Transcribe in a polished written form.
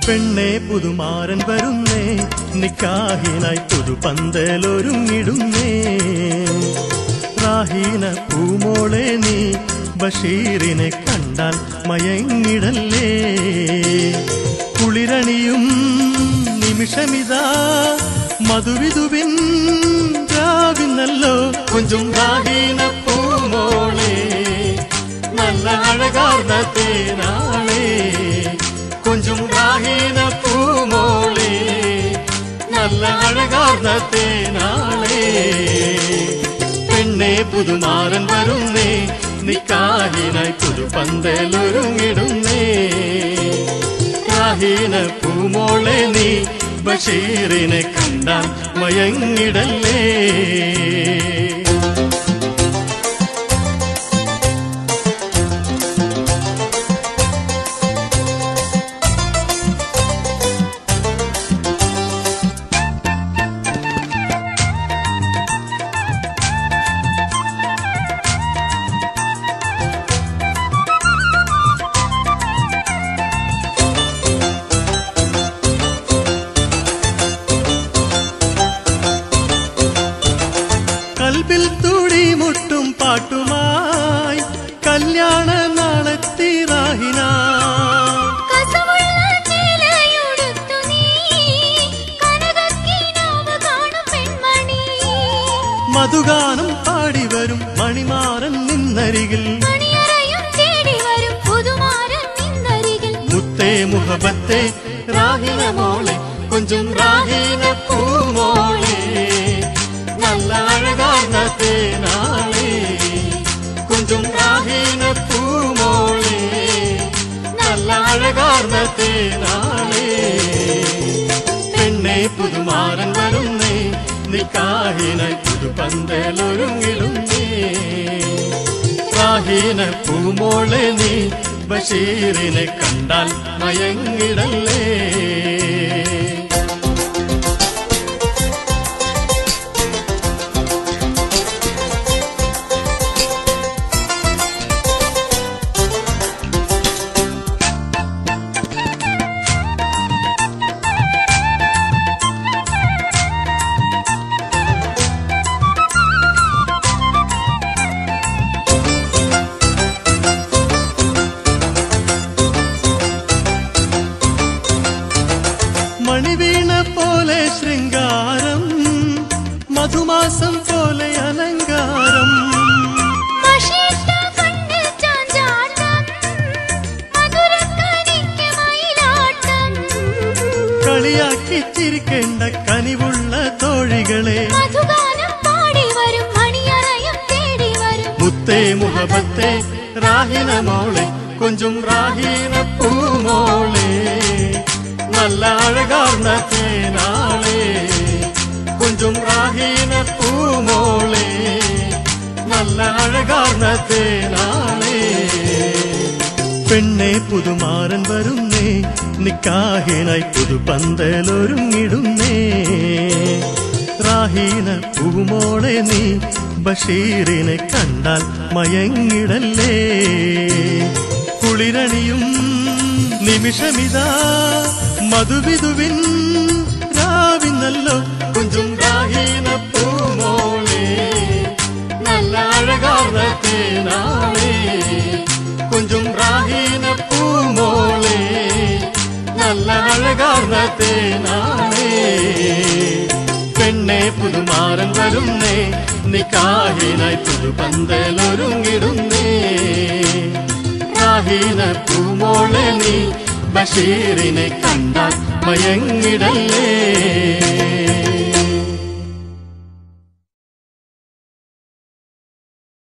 പെണ്ണെ പുതുമാരൻ വരുന്നേ നിക്കാഹിനായി പുതുപന്തലൊരുങ്ങിടുന്നേ റാഹീന പൂമോളെ നീ ബഷീറിനെ കണ്ടാൽ മയങ്ങിടല്ലേ കുളിരണിയും നിമിഷമിതാ മധുവിധുവിൻ രാവിന്നല്ലോ കൊഞ്ചും റാഹീന പൂമോളെ നല്ല അഴകാർന്ന തേനാളെ കൊഞ്ചും റാഹീന പൂമോളെ നല്ല അഴകാർന്ന തേനാളെ പെണ്ണെ പുതുമാരൻ വരുന്നേ നിക്കാഹിനായി പുതുപന്തലൊരുങ്ങിടുന്നേ റാഹീന പൂമോളെ നീ ബഷീറിനെ കണ്ടാൽ മയങ്ങിടല്ലേ കൽബിൽ തുടി മുട്ടും പാട്ടുമായി കല്യാണ നാളെത്തി റാഹിന മധുഗാനം പാടി വരും മണിമാരൻ നിന്നരികിൽ മുത്തേ മുഹബത്തെ റാഹിന മോളെ കൊഞ്ചും റാഹീന പൂമോളെ നല്ല അഴകാർന്ന തേനാളെ കൊഞ്ചും റാഹീന പൂമോളെ നല്ല അഴകാർന്ന തേനാളെ പെണ്ണെ പുതുമാരൻ വരുന്നേ നിക്കാഹിനായി പുതുപന്തലൊരുങ്ങിടുന്നേ റാഹീന പൂമോളെ നീ ബഷീറിനെ കണ്ടാൽ മയങ്ങിടല്ലേ മണിവീണ പോലെ ശൃംഗാരം മധുമാസം പോലെ അലങ്കാരം കളിയാക്കി ചിരിക്കേണ്ട കനിവുള്ള തോഴികളെ മുത്തേ മുഹബത്തെ റാഹിന മോളെ കൊഞ്ചും റാഹീന പൂമോളെ നല്ല അഴകാർന്ന തേനാളെ കൊഞ്ചും റാഹീന പൂമോളെ നല്ല അഴകാർന്ന തേനാളെ പെണ്ണെ പുതുമാരൻ വരുന്നേ നിക്കാഹിനായി പുതുപന്തലൊരുങ്ങിടുന്നേ റാഹീന പൂമോളെ നീ ബഷീറിനെ കണ്ടാൽ മയങ്ങിടല്ലേ കുളിരണിയും നിമിഷമിതാ മധുവിധുവിൻ രാവിന്നല്ലോ കൊഞ്ചും റാഹീന പൂമോളെ നല്ല അഴകാർന്ന തേനാളെ കൊഞ്ചും റാഹീന പൂമോളെ നല്ല അഴകാർന്ന തേനാളെ പെണ്ണെ പുതുമാരൻ വരുന്നേ നിക്കാഹിനായി പുതുപന്തലൊരുങ്ങിടുന്നേ റാഹീന പൂമോളെ നീ ബഷീറിനെ കണ്ടാൽ മയങ്ങിടല്ലേ